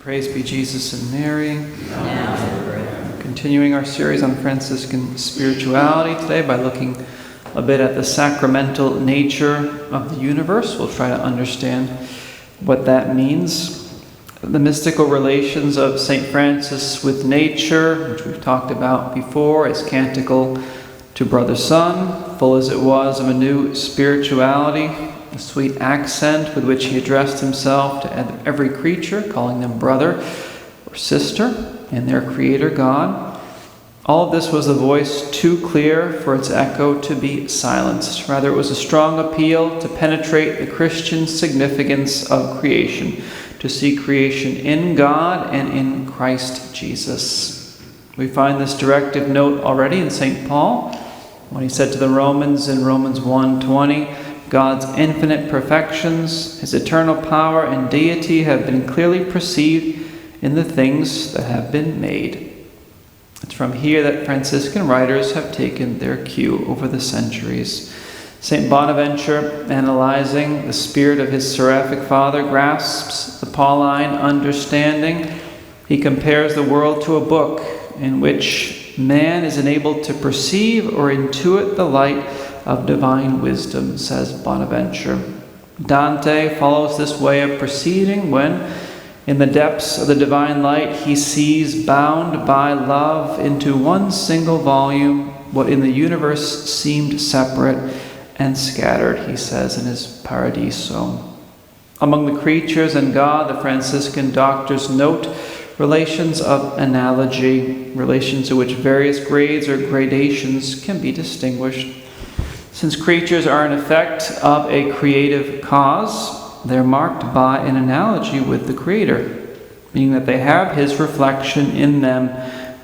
Praise be Jesus and Mary. Continuing our series on Franciscan Spirituality today by looking a bit at the sacramental nature of the universe. We'll try to understand what that means. The mystical relations of St. Francis with nature, which we've talked about before, his Canticle to Brother Sun, full as it was of a new spirituality, the sweet accent with which he addressed himself to every creature, calling them brother or sister, and their Creator God. All of this was a voice too clear for its echo to be silenced. Rather, it was a strong appeal to penetrate the Christian significance of creation, to see creation in God and in Christ Jesus. We find this directive note already in St. Paul, when he said to the Romans in Romans 1:20, God's infinite perfections, his eternal power and deity have been clearly perceived in the things that have been made. It's from here that Franciscan writers have taken their cue over the centuries. St. Bonaventure, analyzing the spirit of his seraphic father, grasps the Pauline understanding. He compares the world to a book in which man is enabled to perceive or intuit the light of divine wisdom, says Bonaventure. Dante follows this way of proceeding when, in the depths of the divine light, he sees bound by love into one single volume what in the universe seemed separate and scattered, he says in his Paradiso. Among the creatures and God, the Franciscan doctors note relations of analogy, relations in which various grades or gradations can be distinguished. Since creatures are an effect of a creative cause, they're marked by an analogy with the Creator, meaning that they have His reflection in them.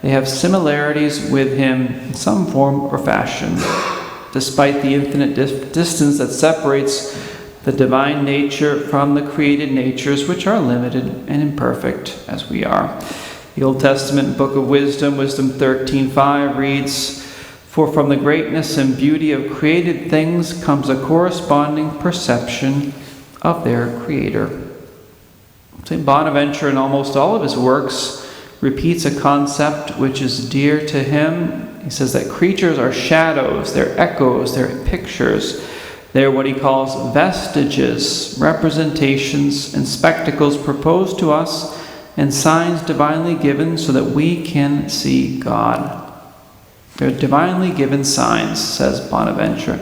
They have similarities with Him in some form or fashion. Despite the infinite distance that separates the divine nature from the created natures, which are limited and imperfect as we are. The Old Testament Book of Wisdom, Wisdom 13:5 reads, "For from the greatness and beauty of created things comes a corresponding perception of their Creator." St. Bonaventure, in almost all of his works, repeats a concept which is dear to him. He says that creatures are shadows, they're echoes, they're pictures. They're what he calls vestiges, representations and spectacles proposed to us and signs divinely given so that we can see God. They're divinely given signs, says Bonaventure.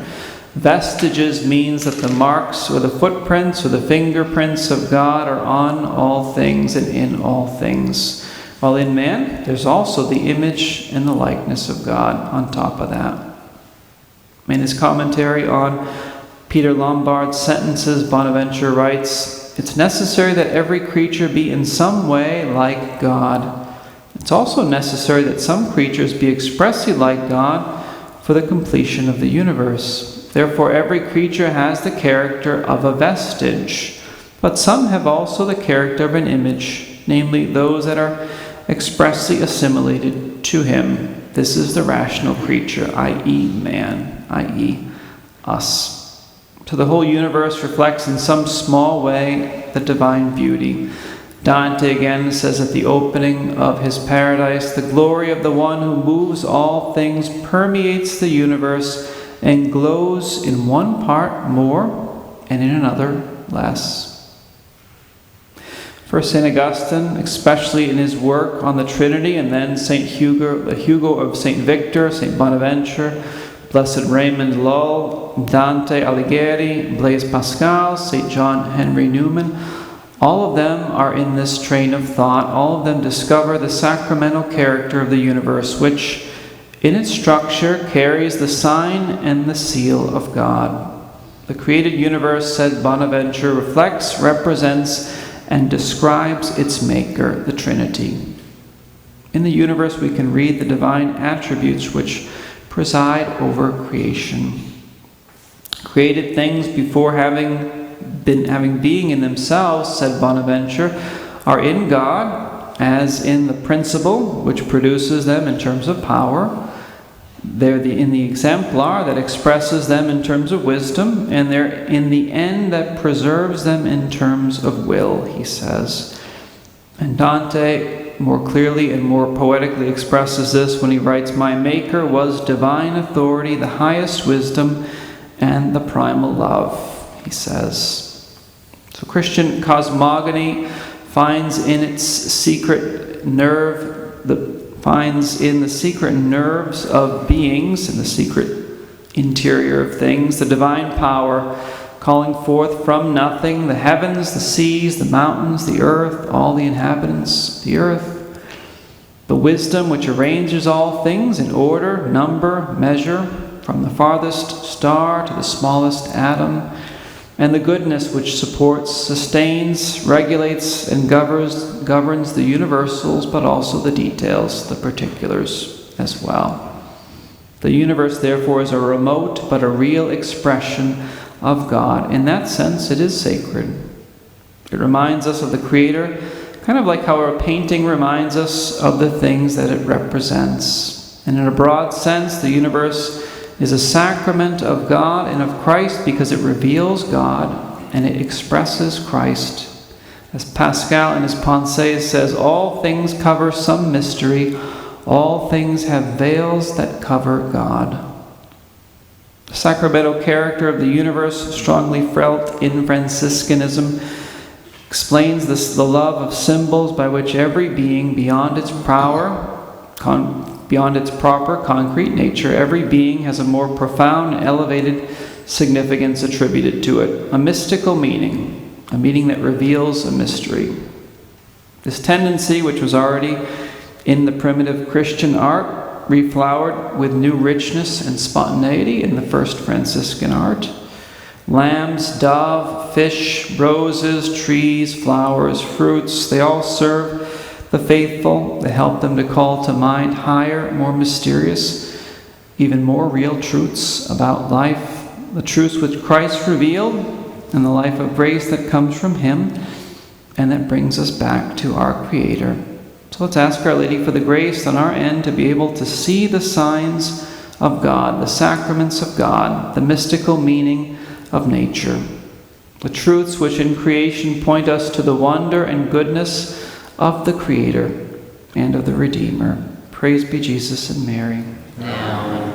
Vestiges means that the marks or the footprints or the fingerprints of God are on all things and in all things. While in man, there's also the image and the likeness of God on top of that. In his commentary on Peter Lombard's sentences, Bonaventure writes, "It's necessary that every creature be in some way like God. It's also necessary that some creatures be expressly like God for the completion of the universe. Therefore, every creature has the character of a vestige, but some have also the character of an image, namely those that are expressly assimilated to him. This is the rational creature, i.e. man, i.e. us. So the whole universe reflects in some small way the divine beauty. Dante again says at the opening of his Paradise, the glory of the one who moves all things permeates the universe and glows in one part more and in another less." For St. Augustine, especially in his work on the Trinity, and then St. Hugo of St. Victor, St. Bonaventure, Blessed Raymond Lull, Dante Alighieri, Blaise Pascal, St. John Henry Newman, all of them are in this train of thought. All of them discover the sacramental character of the universe, which, in its structure, carries the sign and the seal of God. The created universe, said Bonaventure, reflects, represents, and describes its maker, the Trinity. In the universe, we can read the divine attributes which preside over creation. Created things, before having being in themselves, said Bonaventure, are in God, as in the principle which produces them in terms of power. They're in the exemplar that expresses them in terms of wisdom, and they're in the end that preserves them in terms of will, he says. And Dante more clearly and more poetically expresses this when he writes, "My Maker was divine authority, the highest wisdom, and the primal love," he says. So Christian cosmogony finds in the secret nerves of beings, in the secret interior of things, the divine power calling forth from nothing the heavens, the seas, the mountains, the earth, all the inhabitants of the earth. The wisdom which arranges all things in order, number, measure, from the farthest star to the smallest atom, and the goodness which supports, sustains, regulates, and governs the universals, but also the details, the particulars as well. The universe, therefore, is a remote but a real expression of God. In that sense, it is sacred. It reminds us of the Creator, kind of like how a painting reminds us of the things that it represents. And in a broad sense, the universe is a sacrament of God and of Christ because it reveals God and it expresses Christ. As Pascal in his Pensées says, all things cover some mystery, all things have veils that cover God. The sacramental character of the universe, strongly felt in Franciscanism, explains the love of symbols by which every being, beyond its proper concrete nature, every being has a more profound and elevated significance attributed to it, a mystical meaning, a meaning that reveals a mystery. This tendency, which was already in the primitive Christian art, reflowered with new richness and spontaneity in the first Franciscan art. Lambs, dove, fish, roses, trees, flowers, fruits, they all serve the faithful. They help them to call to mind higher, more mysterious, even more real truths about life, the truths which Christ revealed, and the life of grace that comes from Him, and that brings us back to our Creator. So let's ask Our Lady for the grace on our end to be able to see the signs of God, the sacraments of God, the mystical meaning of nature, the truths which in creation point us to the wonder and goodness of the Creator and of the Redeemer. Praise be Jesus and Mary. Now